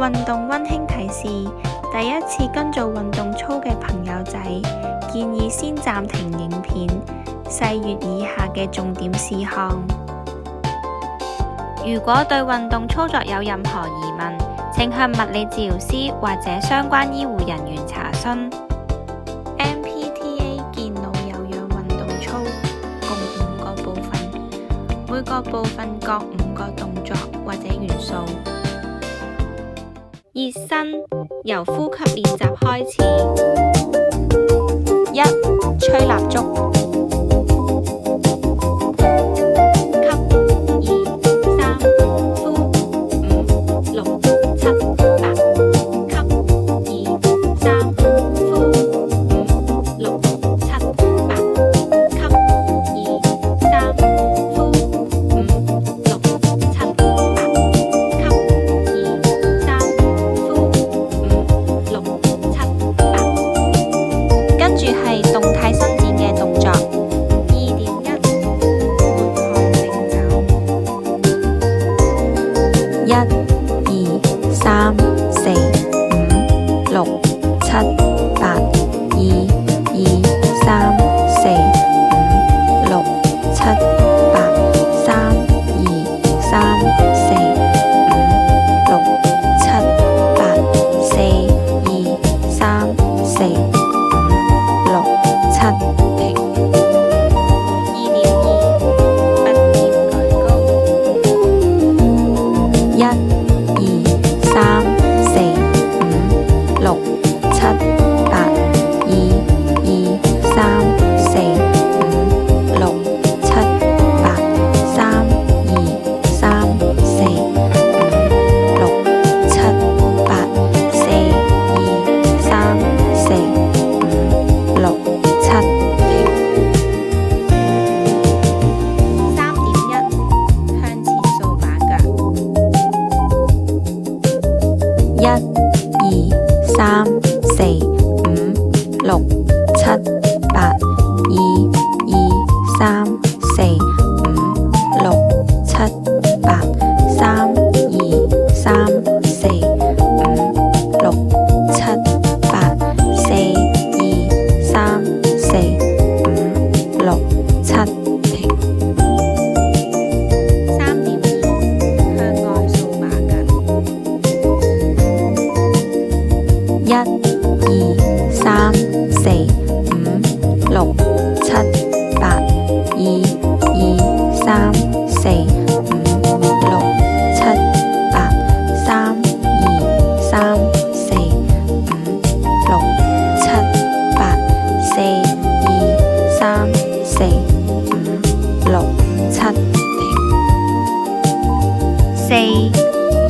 運動溫馨提示：第一次跟做運動操嘅朋友仔，建議先暫停影片，細閱以下嘅重點事項。如果對運動操作有任何疑問，請向物理治療師或者相關醫護人員查詢。MPTA 健腦有氧運動操共5個部分，每個部分各5個動作或者元素。熱身由呼吸練習開始。1. 吹蠟燭。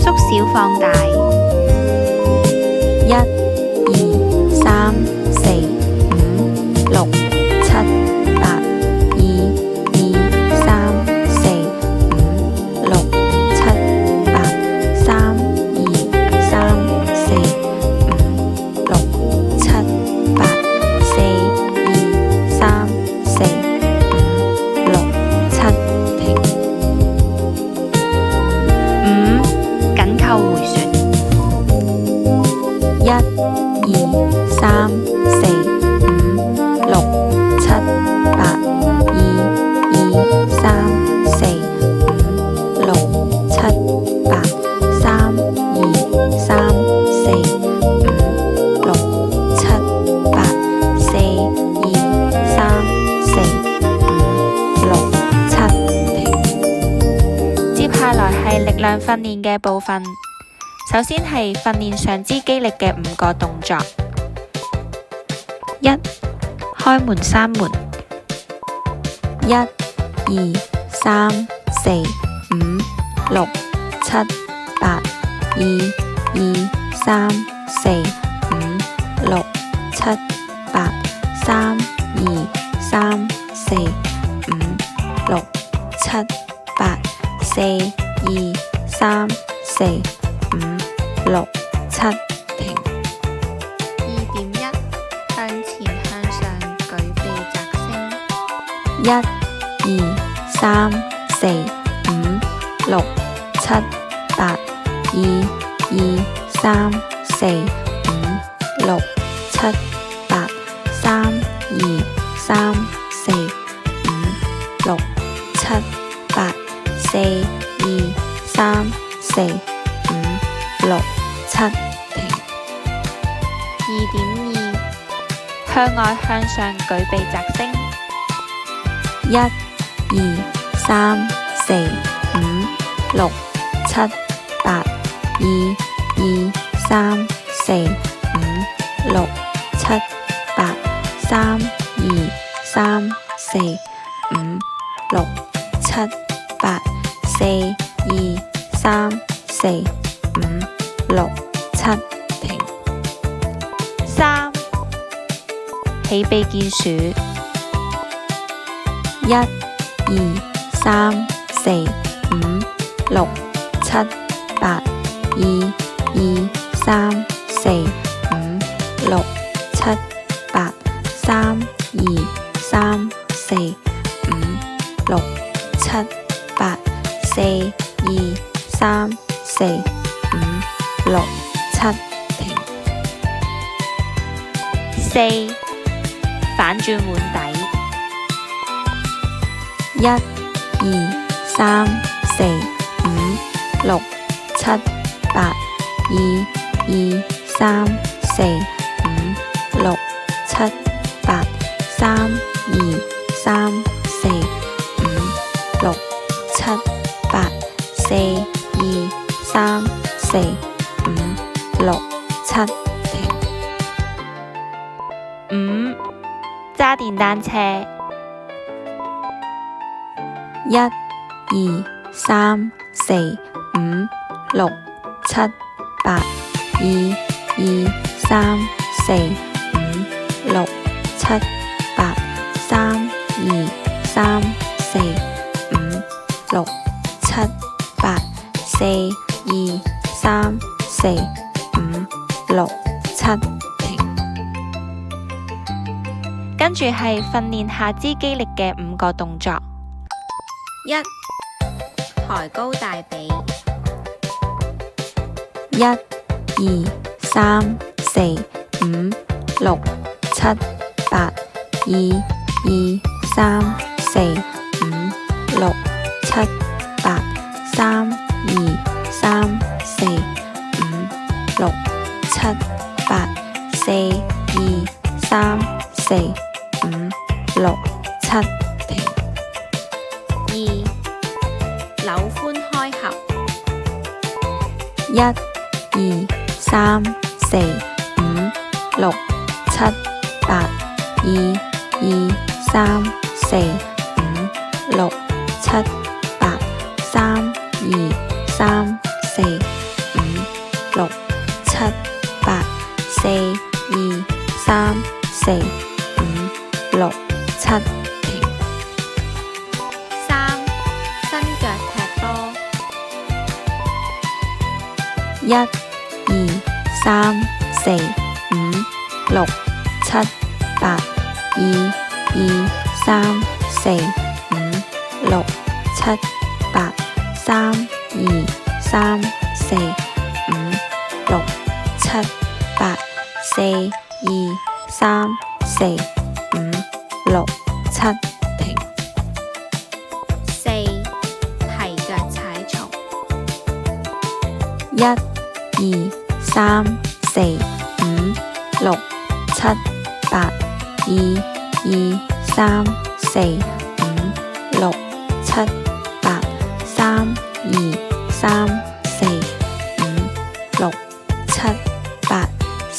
縮小放大。1、2、3、4、5、6、7、8。2、2、3、4、5、6、7、8。3、2、3、4、5、6、7、8。4、2、3、4、5、6、7。停。5、緊扣回旋。1、2、3、4、5、6、7、8。2、2、3、4、5、6、7、8。3、2、3、4、5、6、7、8。4、2、3、4、5、6、7。停。接下來係力量訓練嘅部分。首先係訓練上肢肌力嘅5個動作。1、開門閂門。1、2、3、4、5、6、7、8。2、2、3、4、5、6、7、8。3、2、3、4、5、6、7、8。4、2、3、4、5、6、7。停。2.1 向前向上舉臂擲升。1、2、3、4、5、6、7、8。2、2、三四五六七八，三二三四五六七八，四二三四五六七，停。2.2向外向上舉臂摘星。1、2、3、4、5、6、7、8。2、2、3、4、5、6、7、8。3、2、3、4、5、6、7、8。4、2、3、4、5、6、7，停。3起臂見鼠。1、2、3、4、5、6、7、8。2、2、3、4、5、6、7、8。3、2、3、4、5、6、7、8。4、2、3、4、5、6、7，停。4反轉碗底。1、2、3、4、5、6、7、8。2、2、3、4、5、6、7、8。3、2、3、4、5、6、7、8。4、2、3、4、5、6、7，停。5揸電單車。1、2、3、4、5、6、7、8。2、2、3、4、5、6、7、8。3、2、3、4、5、6、7、8。4、2、3、4、5、6、7，停。跟住係訓練下肢肌力嘅5個動作。1、抬高大髀。1、2、3、4、5、6、7、8。2、2、3、4、5、6、7、8。3、2、3、4、5、6、7、8。4、2、3、4、5、6、7，停。2、扭髖開合。1、2、3、4、5、6、7、8。2、2、3、4、5、6、7、8。3、2、3、4、5、6、7、8。4、2、3、4、5、6、7，停。3、伸腳踢波。1、2、3、4、5、6、7、8。2、2、3、4、5、6、7、8。3、2、3、4、5、6、7、8。4、2、3、4、5、6、7，停。4、提腳踩蟲。1、2、3、4、5、6、7、8。2、2、3、4、5、6、7、8。3、2、3、4、5、6、7、8。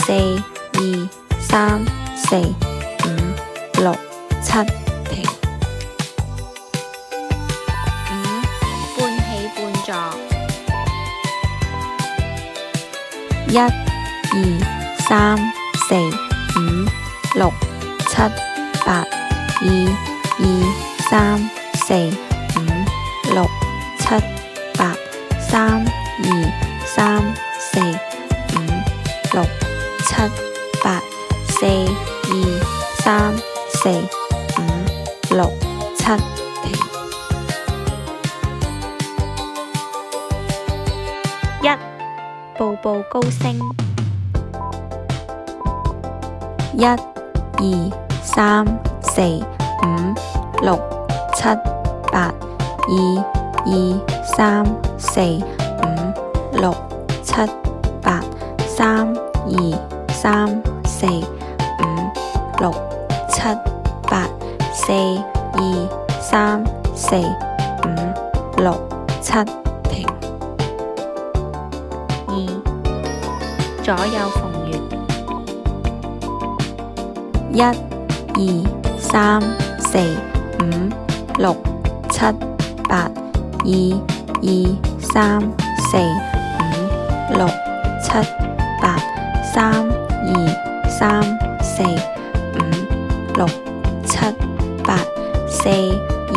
4、2、3、4、5、6、7，停。5、半起半坐。1、2、3、4、5、6、7、8。2、2、3、4、5、6、7、8。3、2、3、4、5、6、7、8。4、2、3、4、5、6、7，停。1、步步高升。 1、2、3、4、5、6、7、8、2、2、3、4、5、6、7、8、3、2、3、4、5、6、7、8、4、2、3、4、5、6、7，停。2、左右逢源。 1、2、3、4、5、6、7、8、2、2、3、4、5、6、7、8、3、2、3、4、5、6、7、8、4、2、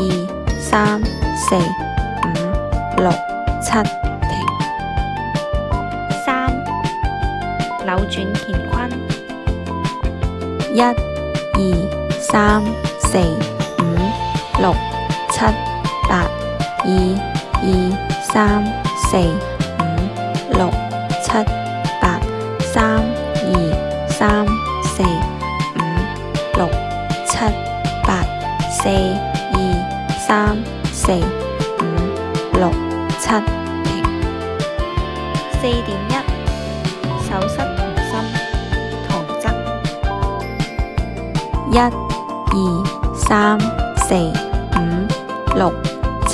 3、4、5、6、7，停。3、扭轉乾坤。 1、2、3、4、5、6、7、8、2、2、3、4、5、6、7、8、3、2、3、4、5、6、7、8、4、2、3、4、5、6、7，停。4.1 手失同心，同則。 1、2、3、4、5、6、7、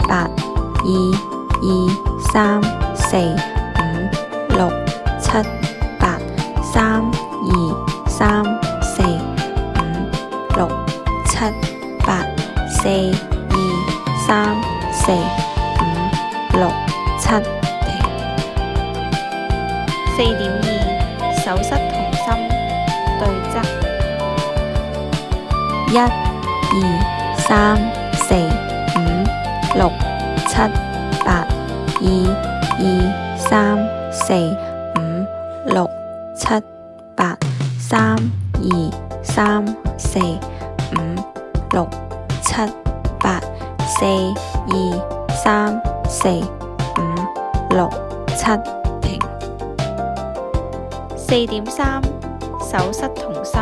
8、2、2、3、4、5、6、7、8、3、2、3、4、5、6、7、8、4、2、3、4、5、6、7，停。 4.2 手失同心，對則。 1、2、3、4、5、6、7、8、2、2、3、4、5、6、7、8、3、2、3、4、5、6、7、8、4、2、3、4、5、6、7，停。 4.3 手失同心，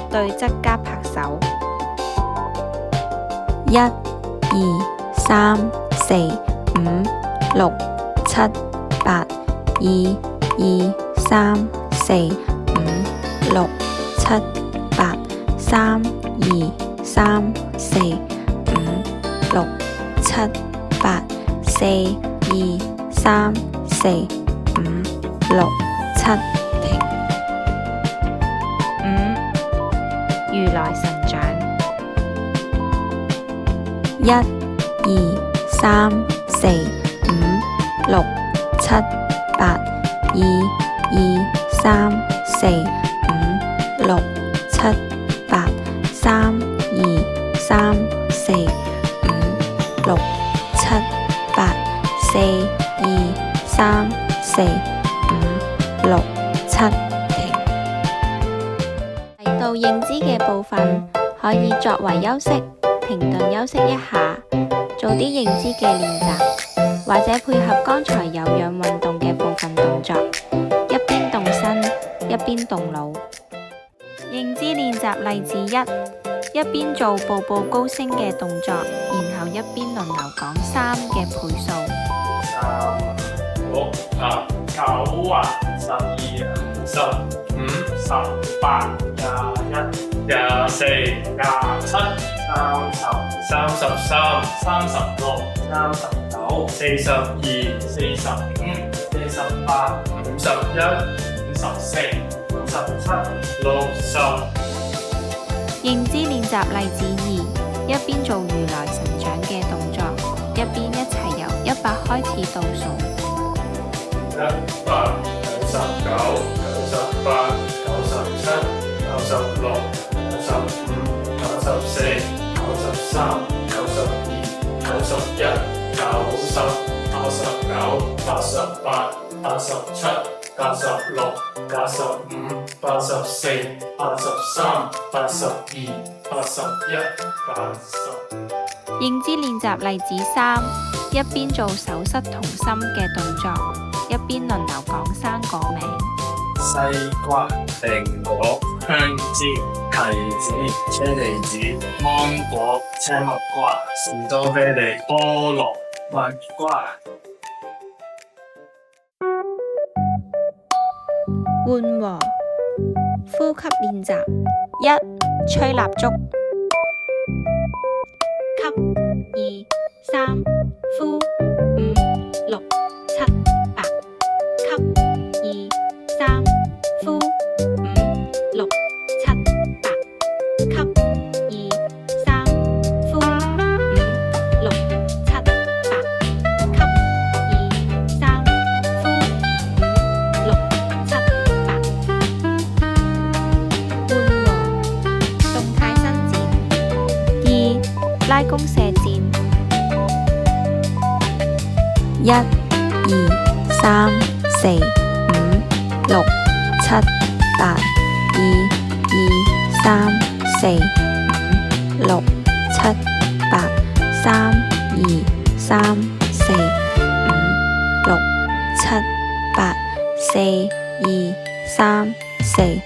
對則加拍手。 1、2、3、4、5、6、7、8、2、2、3、4、5、6、7、8、3、2、3、4、5、6、7、8、4、2、3、4、5、6、7，停。 5、如來神掌。 1、2、3、4、5、6、7、8、2、2、3、4、5、6、7、8、3、2、3、4、5、6、7、8、4、2、3、4、5、6、7，停。嚟到認知嘅部分，可以作為休息，停頓休息一下，做啲認知嘅練習，或者配合剛才有氧運動嘅部分動作，一邊動身，一邊動腦。認知練習例子1，一邊做步步高升嘅動作，然後一邊輪流講3嘅倍數。 3、6、9、12、15、18、21、24、27、30、33、36、39、42、45、48、51、54、57、60。認知練習例子2，一邊做如來神掌嘅動作，一邊一齊由100開始倒數。 100、99、98、97、96、95、94、93、92、91、90、89、88、87、86、85、84、83、82、81、80。認知練習例子3，一邊做手失同心嘅動作，一邊輪流講生果名。西瓜、蘋果、香蕉、提子、車厘子、芒果、青木瓜、士多啤梨、菠蘿、蜜瓜。緩和呼吸練習：1. 吹蠟燭，吸2、3，呼5、6、7、8，吸2、3，呼5、6、7、8，吸2、3，呼5、6、7、8，吸2、3，呼5、6、7、8。緩和動態伸展。2. 拉弓射箭。1、2、3、4、5、6、7、8。2、2、3、4、5、6、7、8。3、2、3、4、5、6、7、8。4、2、3、4、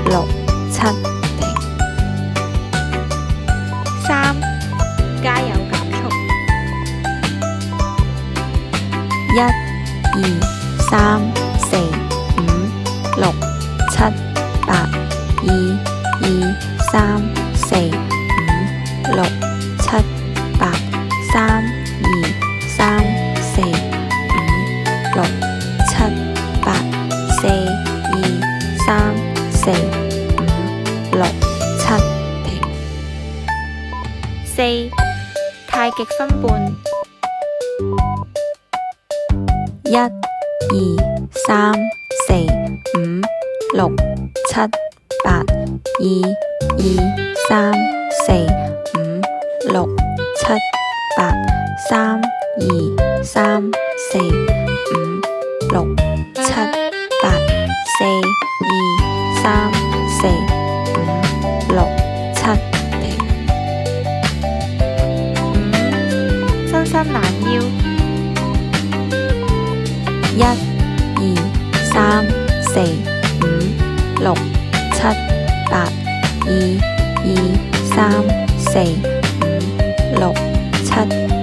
5、6、7。停。3. 加油減速。1、2、3、4、5、6、7、8。2、2、3、4、5、6、7、8。3、2、3、4、5、6、7、8。4、2、3、4、5、6、7。停。4. 太極分半。1、2、3、4、5、6、7、8。2、2、3、4、5、6、7、8。3、2、3、4、5、6、7、8。4、2、3、4、5、6、7。停。5. 伸伸懶腰。1、2、3、4、5、6、7、8。2、2、3、4、5、6、7、